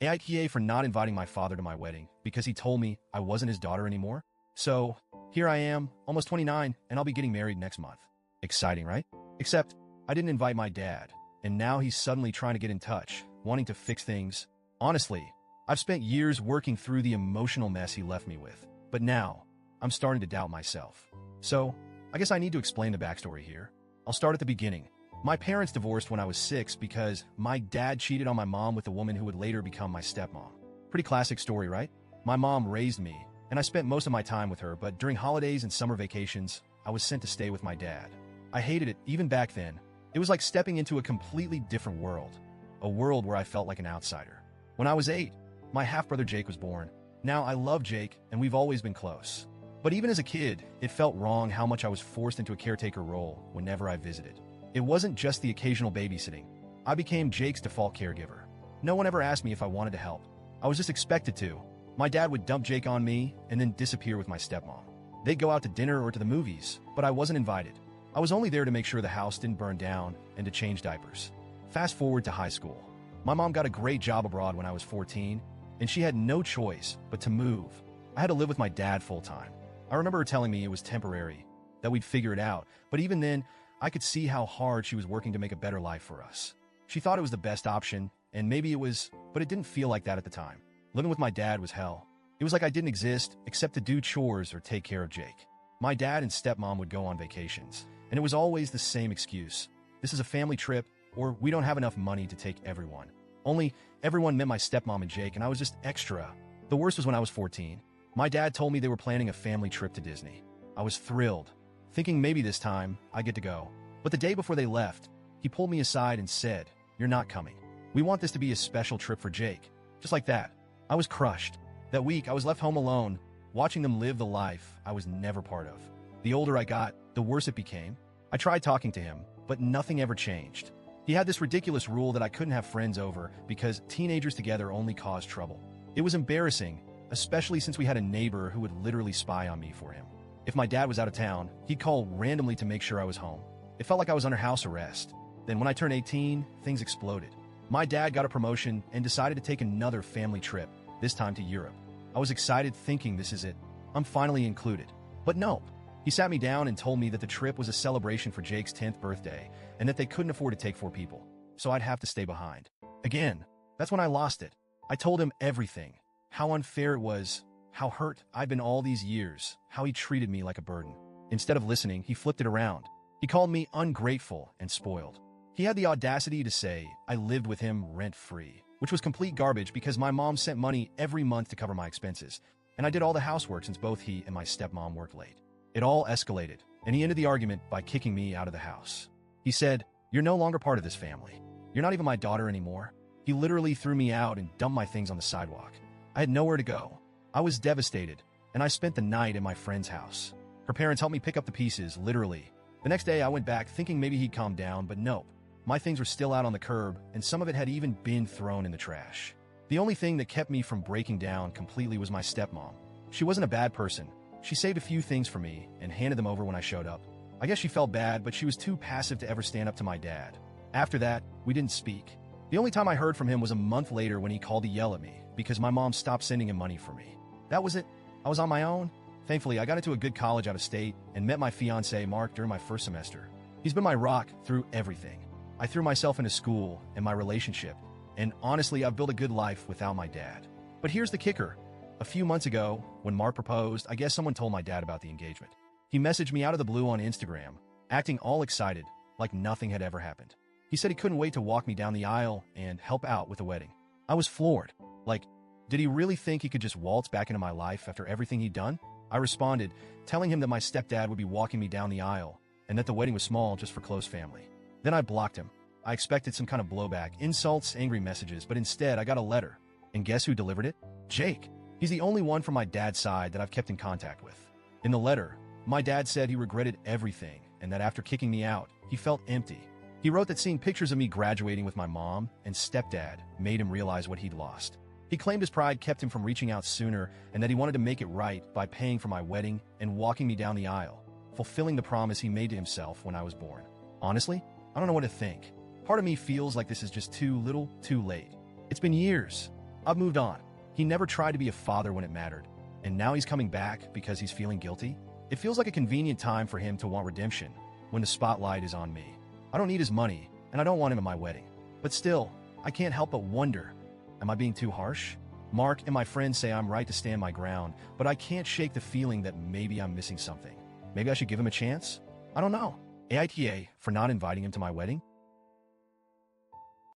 AITA for not inviting my father to my wedding because he told me I wasn't his daughter anymore. So, here I am, almost 29, and I'll be getting married next month. Exciting, right? Except, I didn't invite my dad, and now he's suddenly trying to get in touch, wanting to fix things. Honestly, I've spent years working through the emotional mess he left me with, but now, I'm starting to doubt myself. So, I guess I need to explain the backstory here. I'll start at the beginning. My parents divorced when I was 6 because my dad cheated on my mom with a woman who would later become my stepmom. Pretty classic story, right? My mom raised me, and I spent most of my time with her, but during holidays and summer vacations, I was sent to stay with my dad. I hated it, even back then. It was like stepping into a completely different world, a world where I felt like an outsider. When I was 8, my half-brother Jake was born. Now, I love Jake, and we've always been close. But even as a kid, it felt wrong how much I was forced into a caretaker role whenever I visited. It wasn't just the occasional babysitting. I became Jake's default caregiver. No one ever asked me if I wanted to help. I was just expected to. My dad would dump Jake on me and then disappear with my stepmom. They'd go out to dinner or to the movies, but I wasn't invited. I was only there to make sure the house didn't burn down and to change diapers. Fast forward to high school. My mom got a great job abroad when I was 14, and she had no choice but to move. I had to live with my dad full-time. I remember her telling me it was temporary, that we'd figure it out, but even then, I could see how hard she was working to make a better life for us. She thought it was the best option, and maybe it was, but it didn't feel like that at the time. Living with my dad was hell. It was like I didn't exist except to do chores or take care of Jake. My dad and stepmom would go on vacations, and it was always the same excuse. This is a family trip, or we don't have enough money to take everyone. Only everyone meant my stepmom and Jake, and I was just extra. The worst was when I was 14. My dad told me they were planning a family trip to Disney. I was thrilled, thinking maybe this time I get to go. But the day before they left, he pulled me aside and said, "You're not coming. We want this to be a special trip for Jake." Just like that. I was crushed. That week, I was left home alone, watching them live the life I was never part of. The older I got, the worse it became. I tried talking to him, but nothing ever changed. He had this ridiculous rule that I couldn't have friends over because teenagers together only caused trouble. It was embarrassing, especially since we had a neighbor who would literally spy on me for him. If my dad was out of town, he'd call randomly to make sure I was home. It felt like I was under house arrest. Then when I turned 18, things exploded. My dad got a promotion and decided to take another family trip, this time to Europe. I was excited thinking this is it. I'm finally included. But no. He sat me down and told me that the trip was a celebration for Jake's 10th birthday and that they couldn't afford to take 4 people, so I'd have to stay behind. Again, that's when I lost it. I told him everything. How unfair it was, how hurt I'd been all these years, how he treated me like a burden. Instead of listening, he flipped it around. He called me ungrateful and spoiled. He had the audacity to say I lived with him rent-free, which was complete garbage because my mom sent money every month to cover my expenses, and I did all the housework since both he and my stepmom worked late. It all escalated, and he ended the argument by kicking me out of the house. He said, "You're no longer part of this family. You're not even my daughter anymore." He literally threw me out and dumped my things on the sidewalk. I had nowhere to go. I was devastated, and I spent the night at my friend's house. Her parents helped me pick up the pieces, literally. The next day, I went back thinking maybe he'd calm down, but nope. My things were still out on the curb, and some of it had even been thrown in the trash. The only thing that kept me from breaking down completely was my stepmom. She wasn't a bad person. She saved a few things for me and handed them over when I showed up. I guess she felt bad, but she was too passive to ever stand up to my dad. After that, we didn't speak. The only time I heard from him was a month later when he called to yell at me because my mom stopped sending him money for me. That was it. I was on my own. Thankfully, I got into a good college out of state and met my fiancé, Mark, during my first semester. He's been my rock through everything. I threw myself into school and my relationship, and honestly, I've built a good life without my dad. But here's the kicker. A few months ago, when Mark proposed, I guess someone told my dad about the engagement. He messaged me out of the blue on Instagram, acting all excited, like nothing had ever happened. He said he couldn't wait to walk me down the aisle and help out with the wedding. I was floored. Like, did he really think he could just waltz back into my life after everything he'd done? I responded, telling him that my stepdad would be walking me down the aisle and that the wedding was small just for close family. Then I blocked him. I expected some kind of blowback, insults, angry messages, but instead I got a letter. And guess who delivered it? Jake. He's the only one from my dad's side that I've kept in contact with. In the letter, my dad said he regretted everything and that after kicking me out, he felt empty. He wrote that seeing pictures of me graduating with my mom and stepdad made him realize what he'd lost. He claimed his pride kept him from reaching out sooner and that he wanted to make it right by paying for my wedding and walking me down the aisle, fulfilling the promise he made to himself when I was born. Honestly, I don't know what to think. Part of me feels like this is just too little, too late. It's been years. I've moved on. He never tried to be a father when it mattered, and now he's coming back because he's feeling guilty. It feels like a convenient time for him to want redemption when the spotlight is on me. I don't need his money, and I don't want him at my wedding. But still, I can't help but wonder, am I being too harsh? Mark and my friends say I'm right to stand my ground, but I can't shake the feeling that maybe I'm missing something. Maybe I should give him a chance? I don't know. AITA for not inviting him to my wedding?